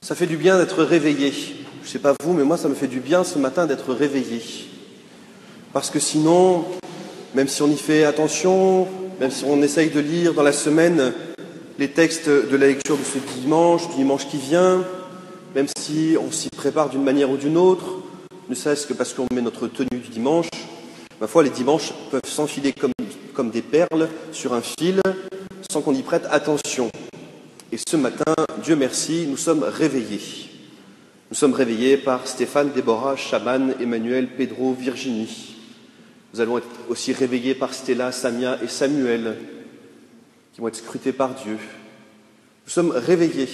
Ça fait du bien d'être réveillé. Je ne sais pas vous, mais moi ça me fait du bien ce matin d'être réveillé. Parce que sinon, même si on y fait attention, même si on essaye de lire dans la semaine les textes de la lecture de ce dimanche, du dimanche qui vient, même si on s'y prépare d'une manière ou d'une autre, ne serait-ce que parce qu'on met notre tenue du dimanche, ma foi, les dimanches peuvent s'enfiler comme des perles sur un fil sans qu'on y prête attention. Et ce matin, Dieu merci, nous sommes réveillés. Nous sommes réveillés par Stéphane, Déborah, Chaban, Emmanuel, Pedro, Virginie. Nous allons être aussi réveillés par Stella, Samia et Samuel, qui vont être scrutés par Dieu. Nous sommes réveillés.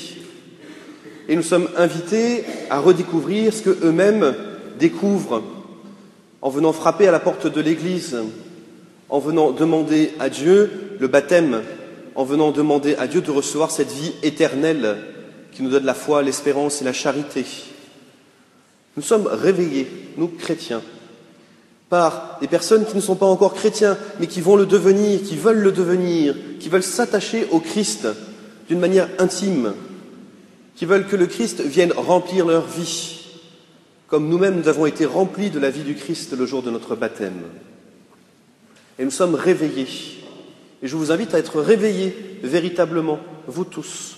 Et nous sommes invités à redécouvrir ce qu'eux-mêmes découvrent en venant frapper à la porte de l'Église, en venant demander à Dieu le baptême, en venant demander à Dieu de recevoir cette vie éternelle qui nous donne la foi, l'espérance et la charité. Nous sommes réveillés, nous chrétiens, par des personnes qui ne sont pas encore chrétiens, mais qui vont le devenir, qui veulent s'attacher au Christ d'une manière intime, qui veulent que le Christ vienne remplir leur vie, comme nous-mêmes nous avons été remplis de la vie du Christ le jour de notre baptême. Et nous sommes réveillés. Et je vous invite à être réveillés véritablement, vous tous.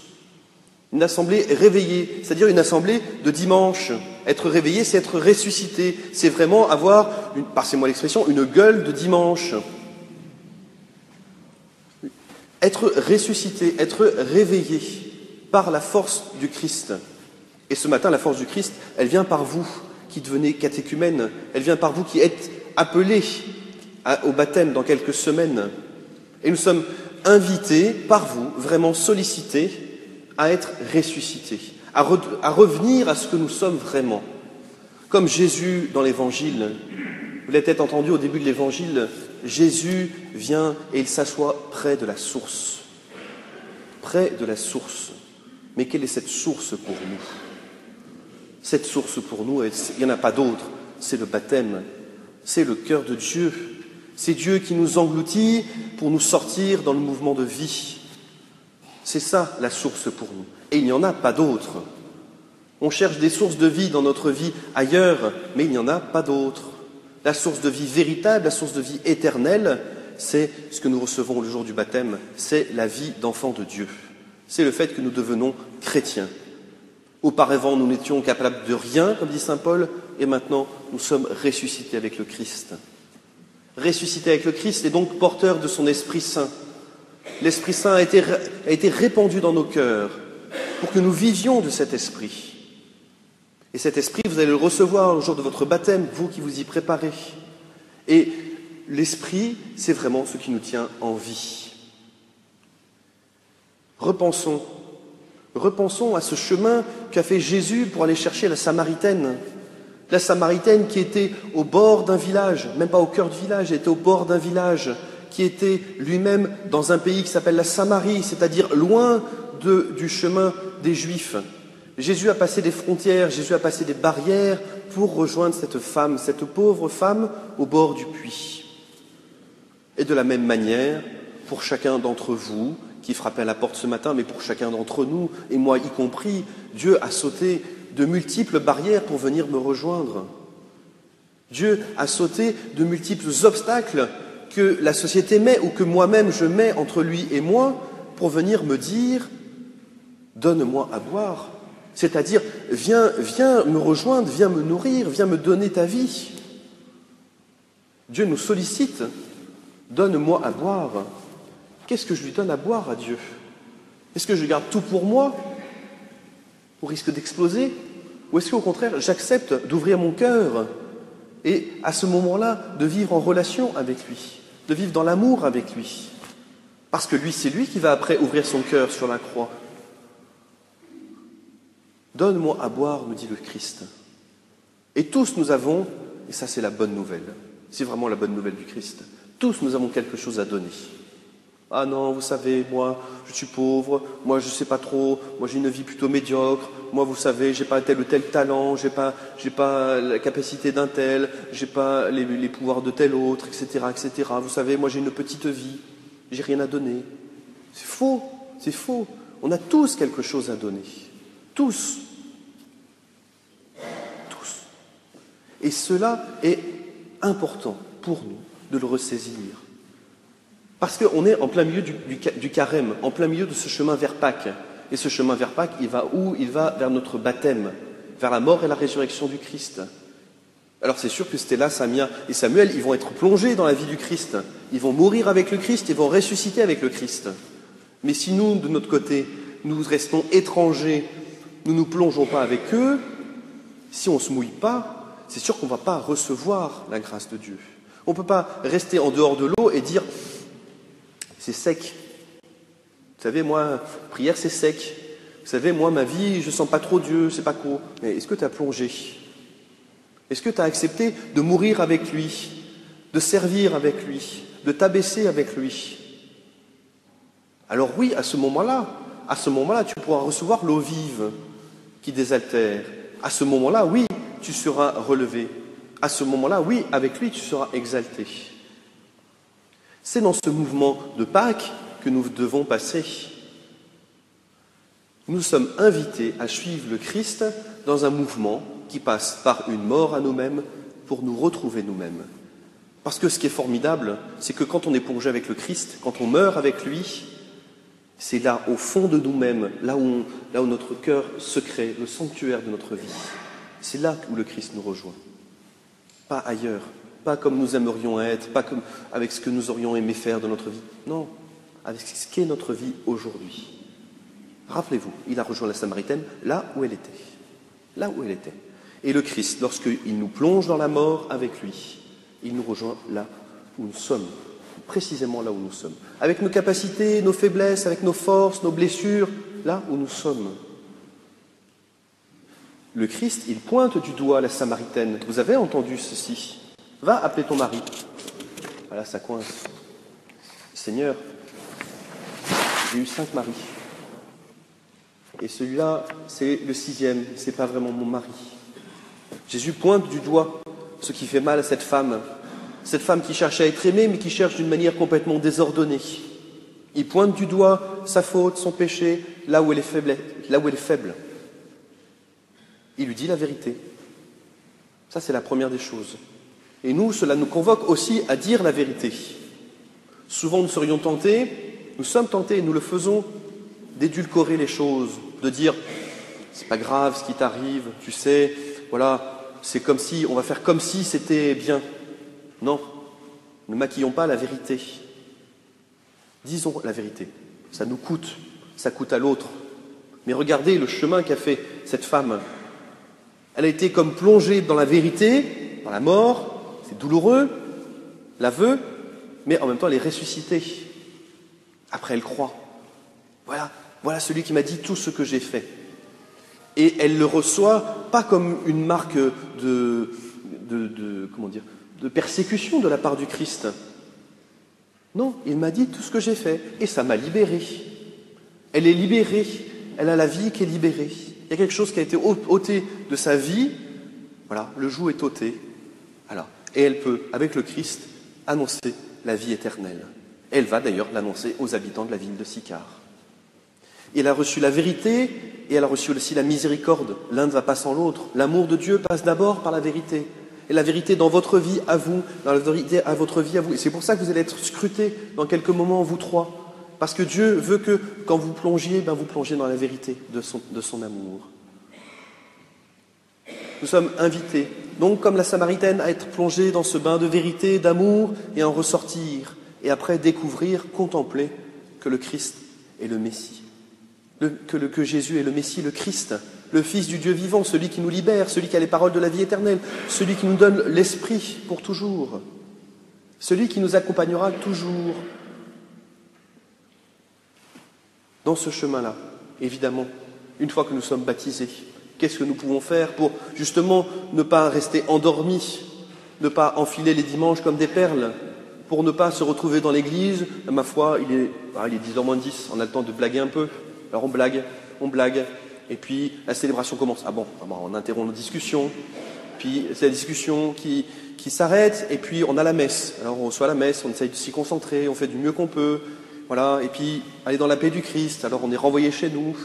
Une assemblée réveillée, c'est-à-dire une assemblée de dimanche. Être réveillé, c'est être ressuscité. C'est vraiment avoir, passez-moi l'expression, une gueule de dimanche. Être ressuscité, être réveillé par la force du Christ. Et ce matin, la force du Christ, elle vient par vous qui devenez catéchumènes. Elle vient par vous qui êtes appelés au baptême dans quelques semaines. Et nous sommes invités par vous, vraiment sollicités, à être ressuscités, à revenir à ce que nous sommes vraiment. Comme Jésus dans l'Évangile, vous l'avez peut-être entendu au début de l'Évangile, Jésus vient et il s'assoit près de la source. Près de la source. Mais quelle est cette source pour nous? Cette source pour nous, il n'y en a pas d'autre, c'est le baptême, c'est le cœur de Dieu. C'est Dieu qui nous engloutit pour nous sortir dans le mouvement de vie. C'est ça la source pour nous. Et il n'y en a pas d'autre. On cherche des sources de vie dans notre vie ailleurs, mais il n'y en a pas d'autre. La source de vie véritable, la source de vie éternelle, c'est ce que nous recevons le jour du baptême, c'est la vie d'enfant de Dieu. C'est le fait que nous devenons chrétiens. Auparavant, nous n'étions capables de rien, comme dit saint Paul, et maintenant, nous sommes ressuscités avec le Christ. Ressuscités avec le Christ et donc porteurs de son Esprit Saint. L'Esprit Saint a été répandu dans nos cœurs pour que nous vivions de cet Esprit. Et cet Esprit, vous allez le recevoir le jour de votre baptême, vous qui vous y préparez. Et l'Esprit, c'est vraiment ce qui nous tient en vie. Repensons à ce chemin qu'a fait Jésus pour aller chercher la Samaritaine. La Samaritaine qui était au bord d'un village, même pas au cœur du village, elle était au bord d'un village, qui était lui-même dans un pays qui s'appelle la Samarie, c'est-à-dire loin du chemin des Juifs. Jésus a passé des frontières, Jésus a passé des barrières pour rejoindre cette femme, cette pauvre femme au bord du puits. Et de la même manière, pour chacun d'entre vous qui frappait à la porte ce matin, mais pour chacun d'entre nous, et moi y compris, Dieu a sauté de multiples barrières pour venir me rejoindre. Dieu a sauté de multiples obstacles que la société met ou que moi-même je mets entre lui et moi pour venir me dire « donne-moi à boire ». C'est-à-dire « viens me rejoindre, viens me nourrir, viens me donner ta vie ». Dieu nous sollicite « donne-moi à boire ». Qu'est-ce que je lui donne à boire à Dieu? Est-ce que je garde tout pour moi, au risque d'exploser? Ou est-ce qu'au contraire, j'accepte d'ouvrir mon cœur et à ce moment-là, de vivre en relation avec lui, de vivre dans l'amour avec lui? Parce que lui, c'est lui qui va après ouvrir son cœur sur la croix. Donne-moi à boire, me dit le Christ. Et tous nous avons, et ça c'est la bonne nouvelle, c'est vraiment la bonne nouvelle du Christ, tous nous avons quelque chose à donner. Ah non, vous savez, moi, je suis pauvre, moi, je ne sais pas trop, moi, j'ai une vie plutôt médiocre, moi, vous savez, j'ai pas tel ou tel talent, j'ai pas la capacité d'un tel, j'ai pas les pouvoirs de tel autre, etc., etc. Vous savez, moi, j'ai une petite vie, j'ai rien à donner. C'est faux, c'est faux. On a tous quelque chose à donner. Tous. Et cela est important pour nous de le ressaisir. Parce qu'on est en plein milieu du carême, en plein milieu de ce chemin vers Pâques. Et ce chemin vers Pâques, il va où? Il va vers notre baptême, vers la mort et la résurrection du Christ. Alors c'est sûr que Stella, Samia et Samuel, ils vont être plongés dans la vie du Christ. Ils vont mourir avec le Christ, ils vont ressusciter avec le Christ. Mais si nous, de notre côté, nous restons étrangers, nous ne nous plongeons pas avec eux, si on ne se mouille pas, c'est sûr qu'on ne va pas recevoir la grâce de Dieu. On ne peut pas rester en dehors de l'eau et dire « c'est sec ». Vous savez, moi, prière, c'est sec. Vous savez, moi, ma vie, je ne sens pas trop Dieu, c'est pas quoi. Mais est-ce que tu as plongé? Est-ce que tu as accepté de mourir avec lui, de servir avec lui, de t'abaisser avec lui? Alors oui, à ce moment-là, tu pourras recevoir l'eau vive qui désaltère. À ce moment-là, oui, tu seras relevé. À ce moment-là, oui, avec lui, tu seras exalté. C'est dans ce mouvement de Pâques que nous devons passer. Nous sommes invités à suivre le Christ dans un mouvement qui passe par une mort à nous-mêmes pour nous retrouver nous-mêmes. Parce que ce qui est formidable, c'est que quand on est plongé avec le Christ, quand on meurt avec lui, c'est là, au fond de nous-mêmes, là où notre cœur se crée, le sanctuaire de notre vie. C'est là où le Christ nous rejoint. Pas ailleurs, pas comme nous aimerions être, pas comme avec ce que nous aurions aimé faire de notre vie. Non, avec ce qu'est notre vie aujourd'hui. Rappelez-vous, il a rejoint la Samaritaine là où elle était. Là où elle était. Et le Christ, lorsqu'il nous plonge dans la mort avec lui, il nous rejoint là où nous sommes. Précisément là où nous sommes. Avec nos capacités, nos faiblesses, avec nos forces, nos blessures, là où nous sommes. Le Christ, il pointe du doigt la Samaritaine. Vous avez entendu ceci? Va appeler ton mari. Voilà, ça coince. Seigneur, j'ai eu 5 maris. Et celui-là, c'est le 6e, c'est pas vraiment mon mari. Jésus pointe du doigt ce qui fait mal à cette femme qui cherche à être aimée, mais qui cherche d'une manière complètement désordonnée. Il pointe du doigt sa faute, son péché, là où elle est faible. Il lui dit la vérité. Ça, c'est la première des choses. Et nous, cela nous convoque aussi à dire la vérité. Souvent, nous sommes tentés, et nous le faisons, d'édulcorer les choses, de dire « c'est pas grave ce qui t'arrive, tu sais, voilà, c'est comme si, on va faire comme si c'était bien ». Non, ne maquillons pas la vérité. Disons la vérité. Ça nous coûte, ça coûte à l'autre. Mais regardez le chemin qu'a fait cette femme. Elle a été comme plongée dans la vérité, dans la mort, c'est douloureux, l'aveu, mais en même temps elle est ressuscitée. Après elle croit. Voilà celui qui m'a dit tout ce que j'ai fait. Et elle le reçoit pas comme une marque de persécution de la part du Christ. Non, il m'a dit tout ce que j'ai fait et ça m'a libérée. Elle est libérée, elle a la vie qui est libérée. Il y a quelque chose qui a été ôté de sa vie, voilà, le joug est ôté, voilà. Et elle peut, avec le Christ, annoncer la vie éternelle. Elle va d'ailleurs l'annoncer aux habitants de la ville de Sychar. Et elle a reçu la vérité et elle a reçu aussi la miséricorde. L'un ne va pas sans l'autre. L'amour de Dieu passe d'abord par la vérité. Et la vérité dans votre vie à vous, dans la vérité à votre vie à vous. Et c'est pour ça que vous allez être scrutés dans quelques moments, vous trois. Parce que Dieu veut que, quand vous plongiez, vous plongiez dans la vérité de son amour. Nous sommes invités, donc comme la Samaritaine, à être plongés dans ce bain de vérité, d'amour, et en ressortir. Et après découvrir, contempler que le Christ est le Messie. Que Jésus est le Messie, le Christ, le Fils du Dieu vivant, celui qui nous libère, celui qui a les paroles de la vie éternelle, celui qui nous donne l'Esprit pour toujours, celui qui nous accompagnera toujours dans ce chemin-là. Évidemment, une fois que nous sommes baptisés, qu'est-ce que nous pouvons faire pour justement ne pas rester endormis, ne pas enfiler les dimanches comme des perles, pour ne pas se retrouver dans l'église? Ma foi, il est 10h moins 10, on a le temps de blaguer un peu. Alors on blague, et puis la célébration commence. On interrompt nos discussions, puis c'est la discussion qui s'arrête, et puis on a la messe. Alors on reçoit la messe, on essaye de s'y concentrer, on fait du mieux qu'on peut, voilà, et puis aller dans la paix du Christ, alors on est renvoyé chez nous,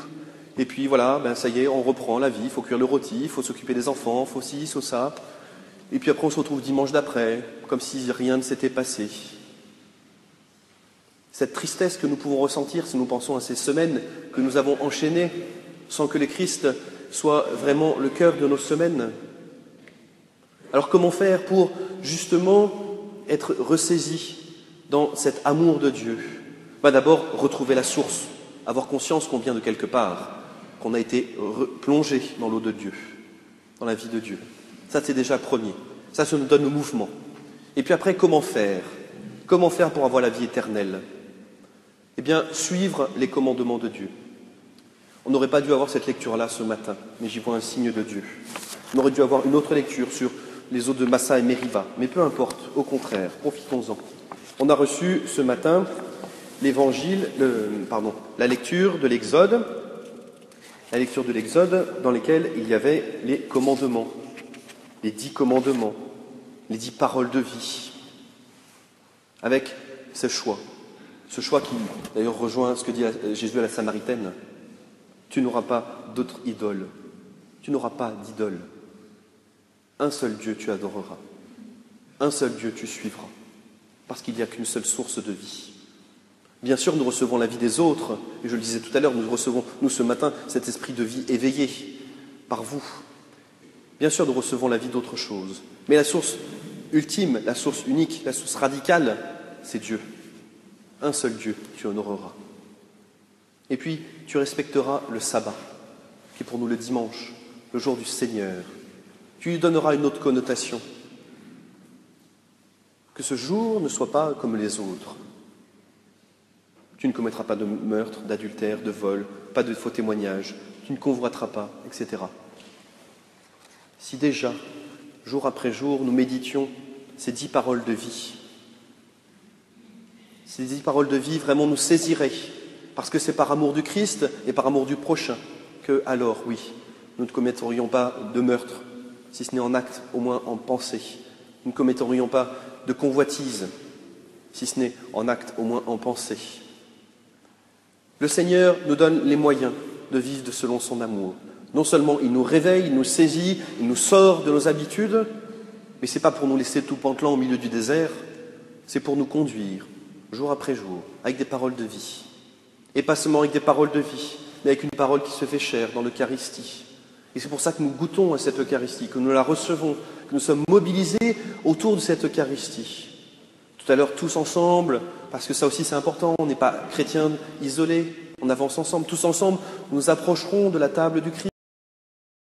et puis voilà, ça y est, on reprend la vie, il faut cuire le rôti, il faut s'occuper des enfants, il faut ci, il faut ça, Et puis après, on se retrouve dimanche d'après, comme si rien ne s'était passé. Cette tristesse que nous pouvons ressentir si nous pensons à ces semaines que nous avons enchaînées, sans que le Christ soit vraiment le cœur de nos semaines. Alors comment faire pour justement être ressaisi dans cet amour de Dieu? D'abord, retrouver la source, avoir conscience qu'on vient de quelque part, qu'on a été plongé dans l'eau de Dieu, dans la vie de Dieu. Ça, c'est déjà premier. Ça nous donne le mouvement. Et puis après, comment faire? Comment faire pour avoir la vie éternelle? Eh bien, suivre les commandements de Dieu. On n'aurait pas dû avoir cette lecture-là ce matin, mais j'y vois un signe de Dieu. On aurait dû avoir une autre lecture sur les eaux de Massa et Mériba, mais peu importe, au contraire, profitons-en. On a reçu ce matin la lecture de l'Exode dans lesquelles il y avait les commandements, les 10 commandements, les 10 paroles de vie, avec ce choix qui d'ailleurs rejoint ce que dit Jésus à la Samaritaine. Tu n'auras pas d'autre idole, tu n'auras pas d'idole. Un seul Dieu tu adoreras, un seul Dieu tu suivras, parce qu'il n'y a qu'une seule source de vie. Bien sûr, nous recevons la vie des autres, et je le disais tout à l'heure, nous recevons, ce matin, cet esprit de vie éveillé par vous. Bien sûr, nous recevons la vie d'autres choses, mais la source ultime, la source unique, la source radicale, c'est Dieu. Un seul Dieu tu honoreras. Et puis, tu respecteras le sabbat, qui est pour nous le dimanche, le jour du Seigneur. Tu lui donneras une autre connotation. Que ce jour ne soit pas comme les autres. Tu ne commettras pas de meurtre, d'adultère, de vol, pas de faux témoignages, tu ne convoiteras pas, etc. Si déjà, jour après jour, nous méditions ces 10 paroles de vie, ces 10 paroles de vie vraiment nous saisiraient, parce que c'est par amour du Christ et par amour du prochain que, alors, oui, nous ne commetterions pas de meurtre, si ce n'est en acte, au moins en pensée. Nous ne commetterions pas de convoitise, si ce n'est en acte, au moins en pensée. Le Seigneur nous donne les moyens de vivre selon son amour. Non seulement il nous réveille, il nous saisit, il nous sort de nos habitudes, mais ce n'est pas pour nous laisser tout pantelant au milieu du désert, c'est pour nous conduire, jour après jour, avec des paroles de vie. Et pas seulement avec des paroles de vie, mais avec une parole qui se fait chair dans l'Eucharistie. Et c'est pour ça que nous goûtons à cette Eucharistie, que nous la recevons, que nous sommes mobilisés autour de cette Eucharistie. Tout à l'heure, tous ensemble, parce que ça aussi c'est important, on n'est pas chrétiens isolés, on avance ensemble, tous ensemble, nous approcherons de la table du Christ.